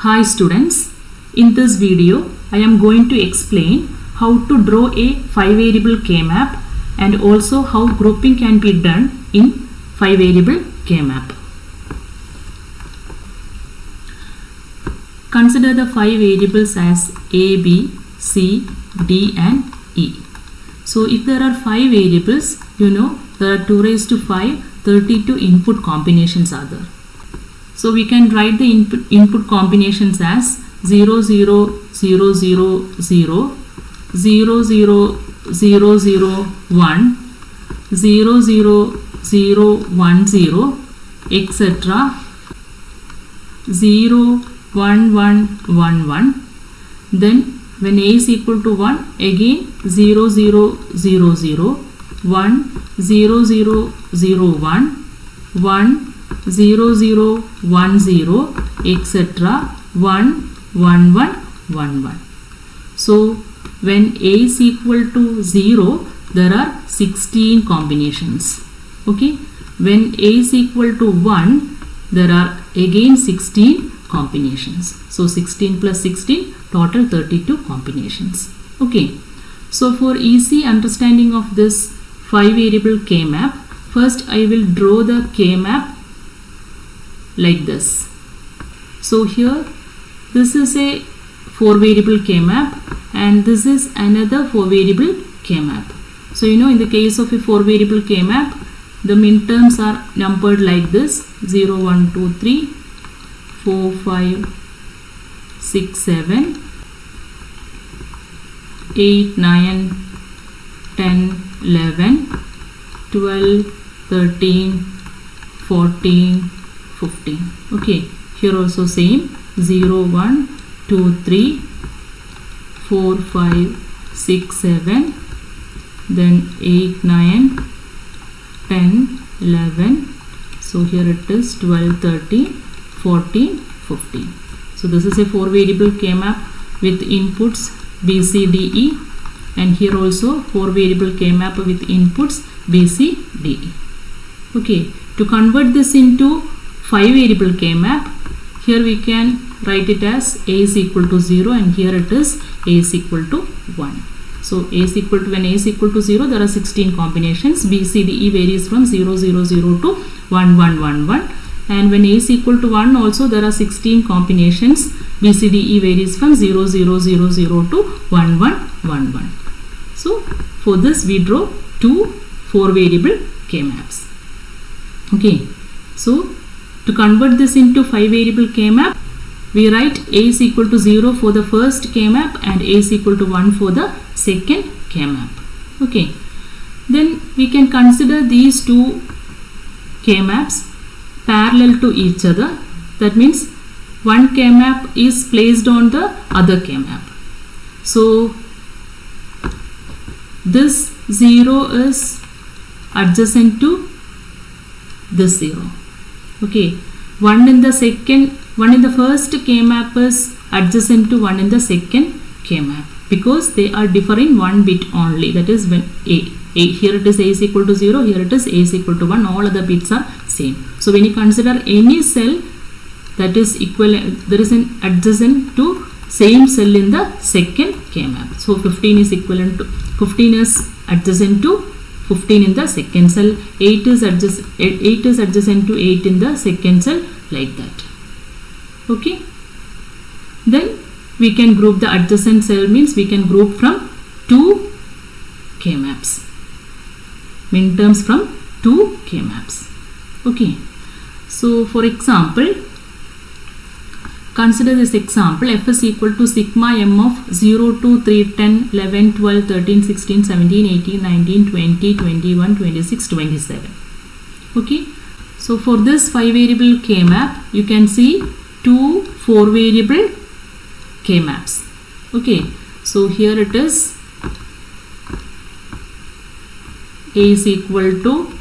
Hi students, in this video I am going to explain how to draw a 5-variable K-map and also how grouping can be done in 5-variable K-map. Consider the 5 variables as A, B, C, D and E. So if there are 5 variables, you know there are 2 raised to 5, 32 input combinations are there. So we can write the input combinations as 0, 0, 0, 0, 0, 0, 0, 0, 0, 1, 0, 0, 0, 1, 0, etc. 0, 1, 1, 1, 1. Then when A is equal to 1, again 0, 0, 0, 0, 1, 0, 0, 0, 1, 1, 0, 0, 1, 0, etc. 1, 1, 1, 1, 1. So when A is equal to 0, there are 16 combinations. Okay. When A is equal to 1, there are again 16 combinations. So 16 plus 16, total 32 combinations. Okay. So for easy understanding of this 5-variable K-map, first I will draw the K-map like this. So here this is a 4-variable K-map and this is another 4-variable K-map. So you know, in the case of a 4-variable K-map, the minterms are numbered like this: 0, 1, 2, 3, 4, 5, 6, 7, 8, 9, 10, 11, 12, 13, 14, 15. Okay, here also same: 0, 1, 2, 3, 4, 5, 6, 7, then 8, 9, 10, 11. So here it is 12, 13, 14, 15. So this is a 4-variable K-map with inputs B, C, D, E, and here also 4-variable K-map with inputs B, C, D, E. Okay, to convert this into 5-variable K-map, here we can write it as A is equal to 0 and here it is A is equal to 1. So A is equal to, when A is equal to 0, there are 16 combinations. B, C, D, E varies from 0, 0, 0 to 1, 1, 1, 1. And when A is equal to 1 also there are 16 combinations. B, C, D, E varies from 0, 0, 0, 0 to 1, 1, 1, 1. So for this we draw two 4-variable K-maps. Okay. So to convert this into 5-variable K-map, we write A is equal to 0 for the first K-map and A is equal to 1 for the second K-map. Okay. Then we can consider these two K-maps parallel to each other. That means one K-map is placed on the other K-map. So this 0 is adjacent to this 0. Okay, one in the first K-map is adjacent to one in the second K-map because they are differing one bit only. That is when here it is A is equal to 0, here it is A is equal to 1, all other bits are same. So when you consider any cell that is equivalent, there is an adjacent to same cell in the second K-map. So 15 is equivalent to 15 is adjacent to 15 in the second cell, 8 is adjacent to 8 in the second cell, like that. Okay. Then we can group the adjacent cell, means we can group from 2 K-maps. Minterms from 2 K-maps. Okay. So for example, consider this example: f is equal to sigma m of 0, 2, 3, 10, 11, 12, 13, 16, 17, 18, 19, 20, 21, 26, 27. Okay. So for this 5-variable K-map, you can see two 4-variable K-maps. Okay. So here it is A is equal to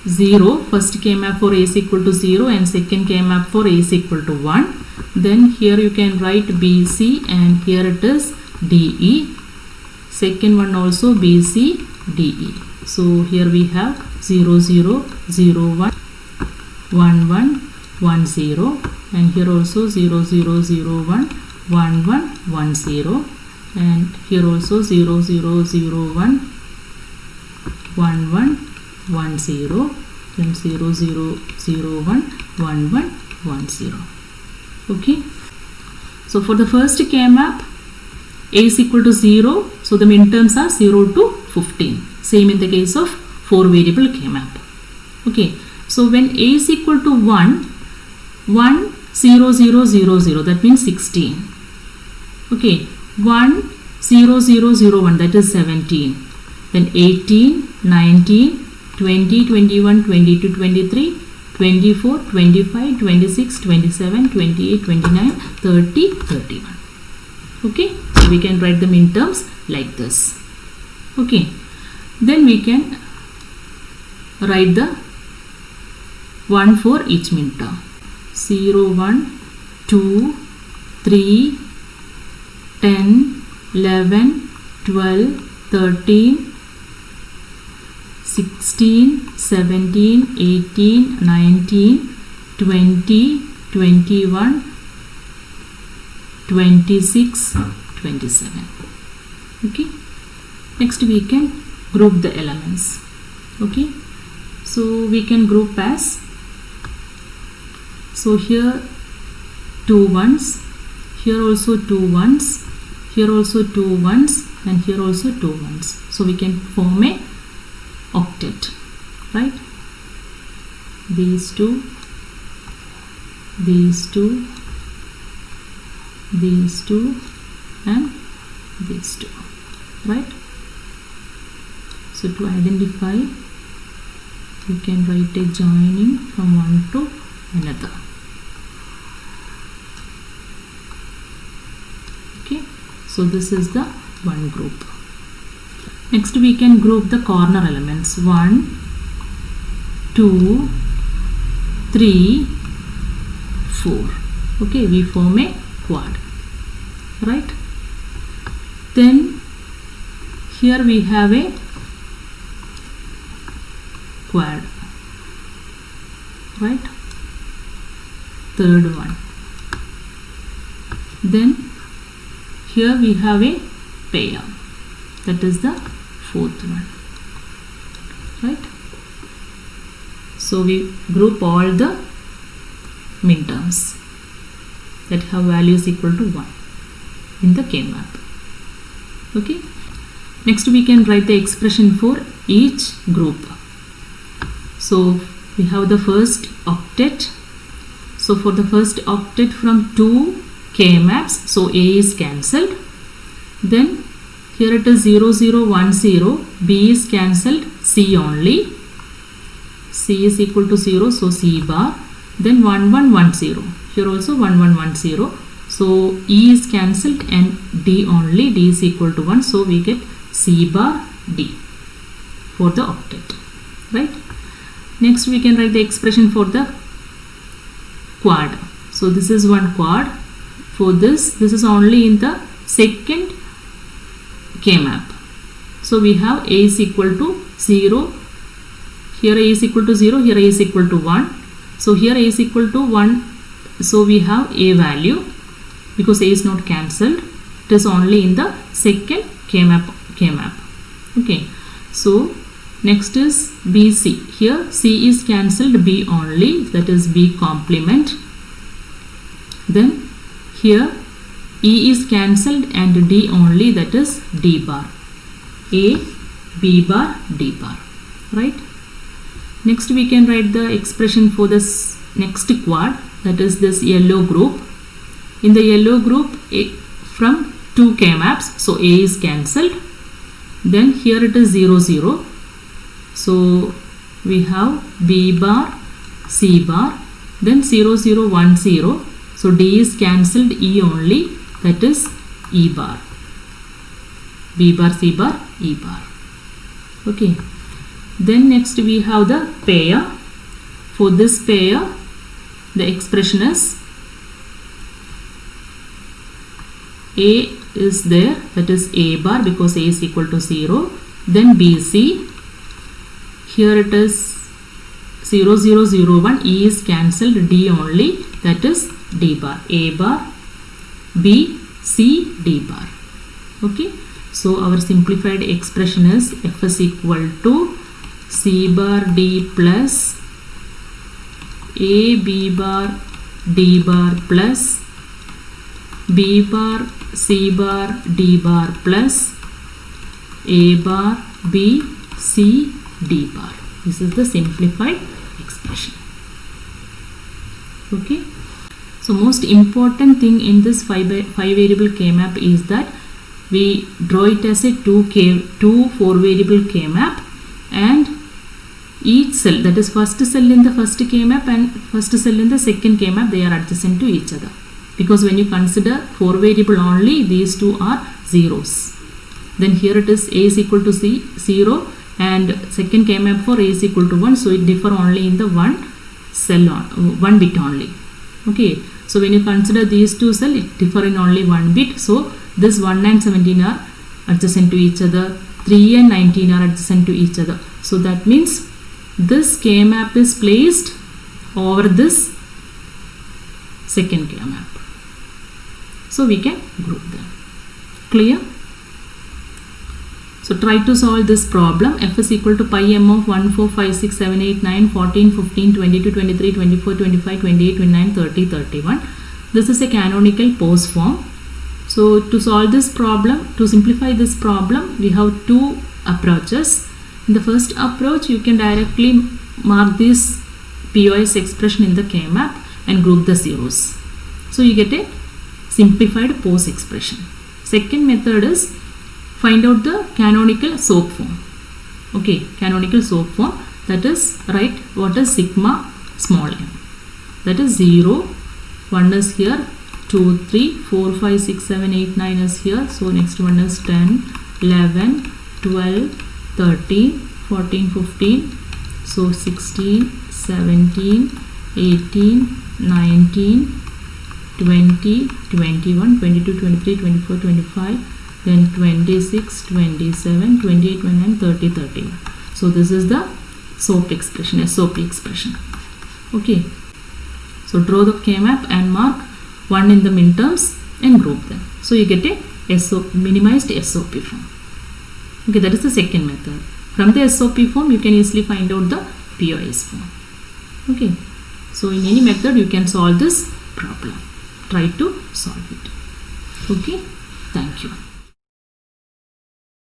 0, first K-map for A is equal to 0 and second K-map for A is equal to 1. Then here you can write BC and here it is DE. Second one also BC, DE. So here we have 0, 0, 0, 1, 1, 1, 1, 0, and here also 0 0 0 1 1 1 1 0, and here also 0 0 0 1 1 1 1 0, then 0 0 0 1 1 1 1 0. Okay, so for the first K-map, A is equal to 0, so the minterms are 0 to 15. Same in the case of 4 variable K-map. Okay, so when A is equal to 1, 1 0 0 0 0, that means 16. Okay, 1 0 0 0 1, that is 17. Then 18, 19, 20, 21, 22, 23, 24, 25, 26, 27, 28, 29, 30, 31. Okay, so we can write the minterms like this. Okay, then we can write the 1 for each minterm. 0 1 2 3 10 11 12 13 16 17 18 19 20 21 26 27. Okay, next we can group the elements. Okay, so we can group as, so here 2 ones, here also 2 ones, here also 2 ones, and here also 2 ones. So we can form a octet, right? These two, these two, these two, and these two, right? So to identify, you can write a joining from one to another. Okay, so this is the one group. Next we can group the corner elements. 1 2 3 4. Okay, we form a quad, right? Then here we have a quad, right? Third one. Then here we have a pair, that is the fourth one, right? So we group all the minterms that have values equal to 1 in the K-map. Okay, next we can write the expression for each group. So we have the first octet. So for the first octet from 2 K-maps, so A is cancelled. Then here it is 0 0 1 0, B is cancelled, C only. C is equal to 0, so C bar. Then 1 1 1 0, here also 1 1 1 0, so E is cancelled and D only, D is equal to 1, so we get C bar D for the octet, right? Next we can write the expression for the quad. So this is one quad. For this is only in the second K-map. So we have A is equal to 0, here A is equal to 0, here A is equal to 1. So here A is equal to 1, so we have A value because A is not cancelled. It is only in the second K-map. Okay, so next is BC. Here C is cancelled, B only, that is B complement. Then here E is cancelled and D only, that is D bar. A, B bar, D bar, right? Next we can write the expression for this next quad, that is this yellow group. In the yellow group, from 2 K-maps, so A is cancelled. Then here it is 0 0. So we have B bar, C bar, then 0 0 1 0. So D is cancelled, E only, that is E bar. B bar, C bar, E bar. Okay. Then next we have the pair. For this pair, the expression is A is there, that is A bar because A is equal to 0. Then BC. Here it is 0 0 0 1, E is cancelled, D only, that is D bar. A bar, B, C, D bar. Okay. So our simplified expression is F is equal to C bar D plus A B bar D bar plus B bar C bar D bar plus A bar B C D bar. This is the simplified expression. Okay. So most important thing in this 5 variable K-map is that we draw it as a 4 variable K-map, and each cell, that is first cell in the first K-map and first cell in the second K-map, they are adjacent to each other. Because when you consider 4 variable only, these two are zeros. Then here it is A is equal to 0 and second K-map for A is equal to 1. So it differ only in the one cell, one bit only. Okay. So when you consider these two cells, it differ in only one bit. So this 1 and 17 are adjacent to each other. 3 and 19 are adjacent to each other. So that means this K-map is placed over this second K-map. So we can group them. Clear? So try to solve this problem. F is equal to pi m of 1, 4, 5, 6, 7, 8, 9, 14, 15, 22, 23, 24, 25, 28, 29, 30, 31. This is a canonical pose form. So to solve this problem, to simplify this problem, we have two approaches. In the first approach, you can directly mark this POS expression in the K-map and group the zeros. So you get a simplified pose expression. Second method is find out the canonical SOAP form. Okay, canonical SOAP form, that is write what is sigma small m. That is 0, 1 is here, 2, 3, 4, 5, 6, 7, 8, 9 is here. So next one is 10, 11, 12, 13, 14, 15. So 16, 17, 18, 19, 20, 21, 22, 23, 24, 25. Then 26, 27, 28, 29, 30, 31. So this is the SOAP expression, SOP expression. Okay. So draw the K-map and mark 1 in the minterms and group them. So you get a minimized SOP form. Okay, that is the second method. From the SOP form, you can easily find out the POS form. Okay. So in any method, you can solve this problem. Try to solve it. Okay. Thank you.